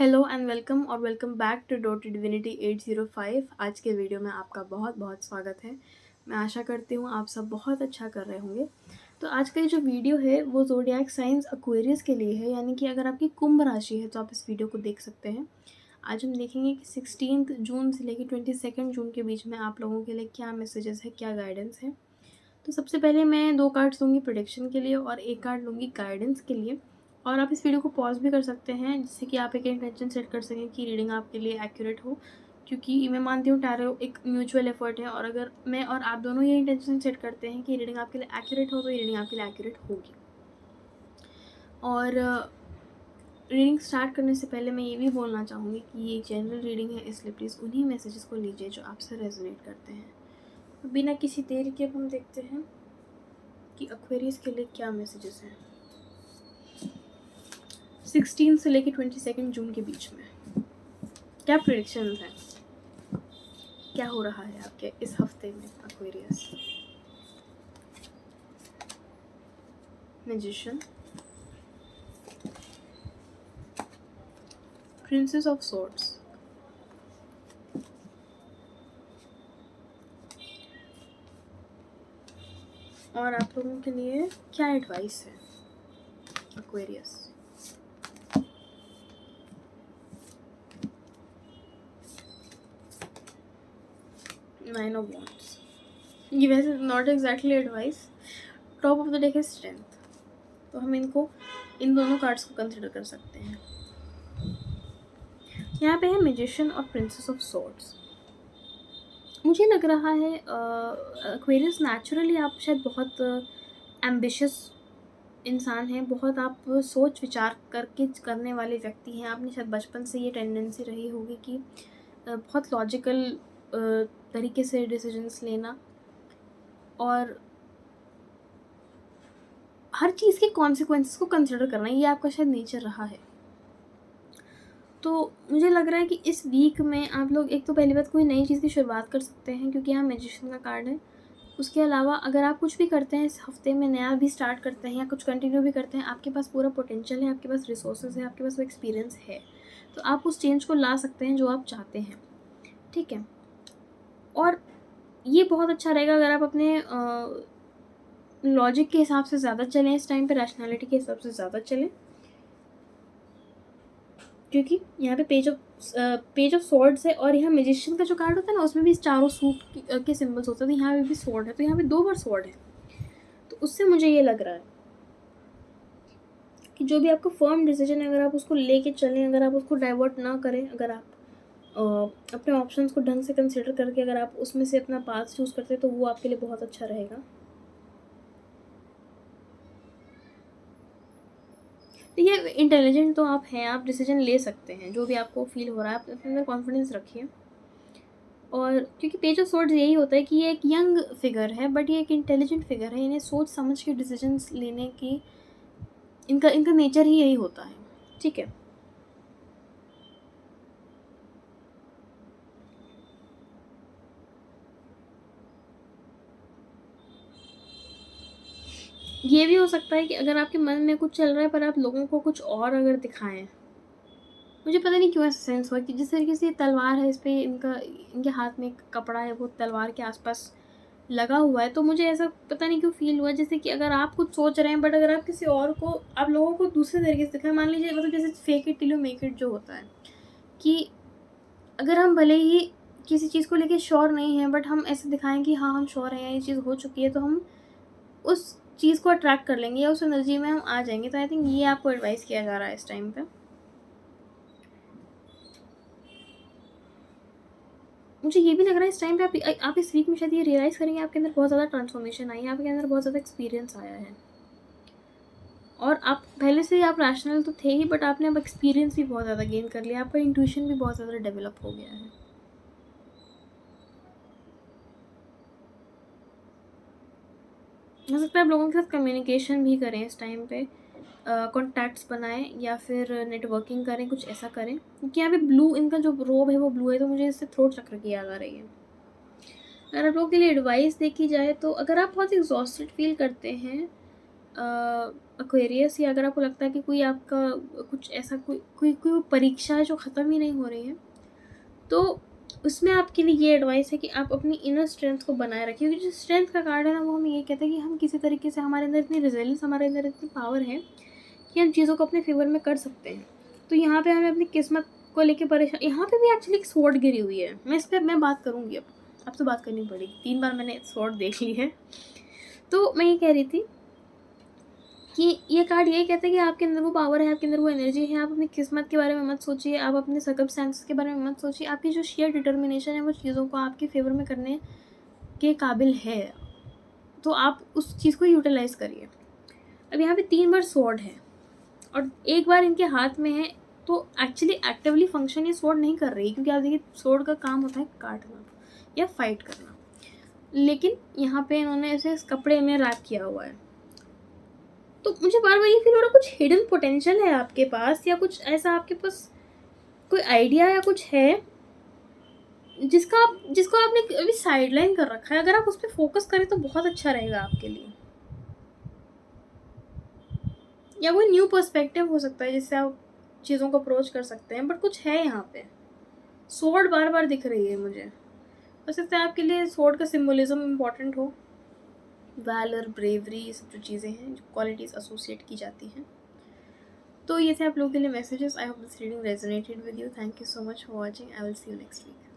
Hello and welcome और welcome back to dot divinity 805। आज के वीडियो में आपका बहुत बहुत स्वागत है। मैं आशा करती हूँ आप सब बहुत अच्छा कर रहे होंगे। तो आज का ये जो वीडियो है वो ज़ोडिएक साइंस एक्वेरियस के लिए है, यानी कि अगर आपकी कुंभ राशि है तो आप इस वीडियो को देख सकते हैं। आज हम देखेंगे कि 16 जून से लेकर 22 जून के बीच में आप लोगों के लिए क्या मैसेजेस है, क्या गाइडेंस है। तो सबसे पहले मैं 2 कार्ड्स लूँगी प्रेडिक्शन के लिए और 1 कार्ड लूँगी गाइडेंस के लिए। और आप इस वीडियो को पॉज़ भी कर सकते हैं, जिससे कि आप एक इंटेंशन सेट कर सकें कि रीडिंग आपके लिए एक्यूरेट हो। क्योंकि मैं मानती हूँ टैरो एक म्यूचुअल एफर्ट है, और अगर मैं और आप दोनों ये इंटेंशन सेट करते हैं कि रीडिंग आपके लिए एक्यूरेट हो, तो ये रीडिंग आपके लिए एक्यूरेट होगी। और रीडिंग स्टार्ट करने से पहले मैं ये भी बोलना चाहूँगी कि ये एक जनरल रीडिंग है, इसलिए प्लीज़ उन्हीं मैसेजेस को लीजिए जो आपसे रेजोनेट करते हैं। तो बिना किसी देरी के अब हम देखते हैं कि एक्वेरियस के लिए क्या मैसेजेस हैं 16 से लेकर 22 जून के बीच में। क्या प्रेडिक्शंस हैं, क्या हो रहा है आपके इस हफ्ते में Aquarius. Magician, princess of swords, और आप लोगों के लिए क्या एडवाइस है एक्वेरियस। नाइन ऑफ वॉन्ड्स, ये वैसे not exactly advice. Top of the deck है स्ट्रेंथ, तो हम इन दोनों कार्ड्स को कंसिडर कर सकते हैं। यहाँ पे है मैजिशियन और प्रिंसेस ऑफ सोर्ड्स। मुझे लग रहा है एक्वेरियस नेचुरली आप शायद बहुत एम्बिशियस इंसान हैं, बहुत आप सोच विचार करके करने वाले व्यक्ति हैं। आपने शायद बचपन से ये टेंडेंसी रही होगी कि बहुत लॉजिकल तरीके से डिसीजंस लेना और हर चीज़ के कॉन्सिक्वेंसेस को कंसिडर करना, ये आपका शायद नेचर रहा है। तो मुझे लग रहा है कि इस वीक में आप लोग एक तो पहली बात कोई नई चीज़ की शुरुआत कर सकते हैं, क्योंकि यहाँ मैजिशियन का कार्ड है। उसके अलावा अगर आप कुछ भी करते हैं इस हफ्ते में, नया भी स्टार्ट करते हैं या कुछ कंटिन्यू भी करते हैं, आपके पास पूरा पोटेंशियल है, आपके पास रिसोर्सेज है, आपके पास वो एक्सपीरियंस है, तो आप उस चेंज को ला सकते हैं जो आप चाहते हैं। ठीक है, और ये बहुत अच्छा रहेगा अगर आप अपने लॉजिक के हिसाब से ज़्यादा चलें इस टाइम पे, रैशनैलिटी के हिसाब से ज़्यादा चलें। क्योंकि यहाँ पे पेज ऑफ सॉर्ड्स है, और यहाँ मैजिशियन का जो कार्ड होता है ना, उसमें भी चारों सूट के सिंबल्स होते हैं। यहाँ पे भी सॉर्ड है, तो यहाँ पे 2 बार सॉर्ड है। तो उससे मुझे ये लग रहा है कि जो भी आपका फर्म डिसीजन है, अगर आप उसको लेके चलें, अगर आप उसको डाइवर्ट ना करें, अगर आप अपने ऑप्शंस को ढंग से कंसिडर करके अगर आप उसमें से अपना पाथ चूज़ करते हैं, तो वो आपके लिए बहुत अच्छा रहेगा। तो ये इंटेलिजेंट तो आप हैं, आप डिसीजन ले सकते हैं, जो भी आपको फील हो रहा है आप अपने अंदर कॉन्फिडेंस रखिए। और क्योंकि पेज ऑफ सॉर्ड्स यही होता है कि ये एक यंग फिगर है, बट ये एक इंटेलिजेंट फिगर है। इन्हें सोच समझ के डिसीजंस लेने की इनका इनका नेचर ही यही होता है। ठीक है, ये भी हो सकता है कि अगर आपके मन में कुछ चल रहा है पर आप लोगों को कुछ और अगर दिखाएं, मुझे पता नहीं क्यों ऐसा सेंस हुआ कि जिस तरीके से ये तलवार है, इस पर इनके हाथ में एक कपड़ा है, वो तलवार के आसपास लगा हुआ है, तो मुझे ऐसा पता नहीं क्यों फील हुआ जैसे कि अगर आप कुछ सोच रहे हैं, बट अगर आप किसी और को, आप लोगों को दूसरे तरीके से दिखाएं। मान लीजिए मतलब जैसे fake it till you make it जो होता है, कि अगर हम भले ही किसी चीज़ को लेके श्योर नहीं हैं, बट हम ऐसे दिखाएं कि हाँ हम श्योर हैं, ये चीज़ हो चुकी है, तो हम उस चीज़ को अट्रैक्ट कर लेंगे या उस एनर्जी में हम आ जाएंगे। तो आई थिंक ये आपको एडवाइस किया जा रहा है इस टाइम पे। मुझे ये भी लग रहा है इस टाइम पे आप इस वीक में शायद ये रियलाइज़ करेंगे आपके अंदर बहुत ज़्यादा ट्रांसफॉर्मेशन आई है, आपके अंदर बहुत ज़्यादा एक्सपीरियंस आया है। और आप पहले से ही आप रैशनल तो थे ही, बट आपने अब एक्सपीरियंस भी बहुत ज़्यादा गेन कर लिया, आपका इंट्यूशन भी बहुत ज़्यादा डेवलप हो गया है। हो सकता है आप लोगों के साथ कम्युनिकेशन भी करें इस टाइम पे, कॉन्टैक्ट्स बनाएं या फिर नेटवर्किंग करें, कुछ ऐसा करें। क्योंकि यहाँ पे ब्लू, इनका जो रोब है वो ब्लू है, तो मुझे इससे थ्रोट चक्र की याद आ रही है। अगर आप लोगों के लिए एडवाइस देखी जाए, तो अगर आप बहुत एग्जॉस्टेड फील करते हैं, एक्वेरियस, या अगर आपको लगता है कि कोई आपका कुछ ऐसा कोई परीक्षा है जो ख़त्म ही नहीं हो रही है, तो उसमें आपके लिए ये एडवाइस है कि आप अपनी इनर स्ट्रेंथ को बनाए रखिए, क्योंकि जो स्ट्रेंथ का कार्ड है ना, वो हमें ये कहता है कि हम किसी तरीके से, हमारे अंदर इतनी रिजिलियंस, हमारे अंदर इतनी पावर है कि हम चीज़ों को अपने फेवर में कर सकते हैं। तो यहाँ पे हमें अपनी किस्मत को लेके परेशान, यहाँ पे भी एक्चुअली एक स्वॉर्ड गिरी हुई है, मैं इस पर मैं बात करूँगी, अब तो बात करनी पड़ेगी, 3 बार मैंने स्वॉर्ड देख ली है। तो मैं ये कह रही थी कि ये कार्ड यही कहता है कि आपके अंदर वो पावर है, आपके अंदर वो एनर्जी है, आप अपनी किस्मत के बारे में मत सोचिए, आप अपने सर्कमस्टेंसेस के बारे में मत सोचिए, आपकी जो शेयर डिटर्मिनेशन है वो चीज़ों को आपके फेवर में करने के काबिल है, तो आप उस चीज़ को यूटिलाइज़ करिए। अब यहाँ पे 3 बार स्वॉर्ड है और एक बार इनके हाथ में है, तो एक्चुअली एक्टिवली फंक्शन ये स्वॉर्ड नहीं कर रही, क्योंकि आप देखिए स्वॉर्ड का काम होता है काटना या फाइट करना, लेकिन यहाँ पे इन्होंने इसे इस कपड़े में रैप किया हुआ है। तो मुझे बार बार ये फील हो रहा है कुछ हिडन पोटेंशियल है आपके पास, या कुछ ऐसा आपके पास कोई आइडिया या कुछ है जिसको आपने अभी साइडलाइन कर रखा है। अगर आप उस पर फोकस करें तो बहुत अच्छा रहेगा आपके लिए, या कोई न्यू पर्सपेक्टिव हो सकता है जिससे आप चीज़ों को अप्रोच कर सकते हैं। बट कुछ है यहाँ पे, स्वॉर्ड बार बार दिख रही है मुझे। हो सकता है आपके लिए स्वॉर्ड का सिम्बोलिज्म इम्पॉर्टेंट हो, वैलर, ब्रेवरी, ये सब जो चीज़ें हैं, जो क्वालिटीज़ एसोसिएट की जाती हैं। तो ये थे आप लोगों के लिए messages. I hope this reading resonated with you. Thank you so much for watching. I will see you next week.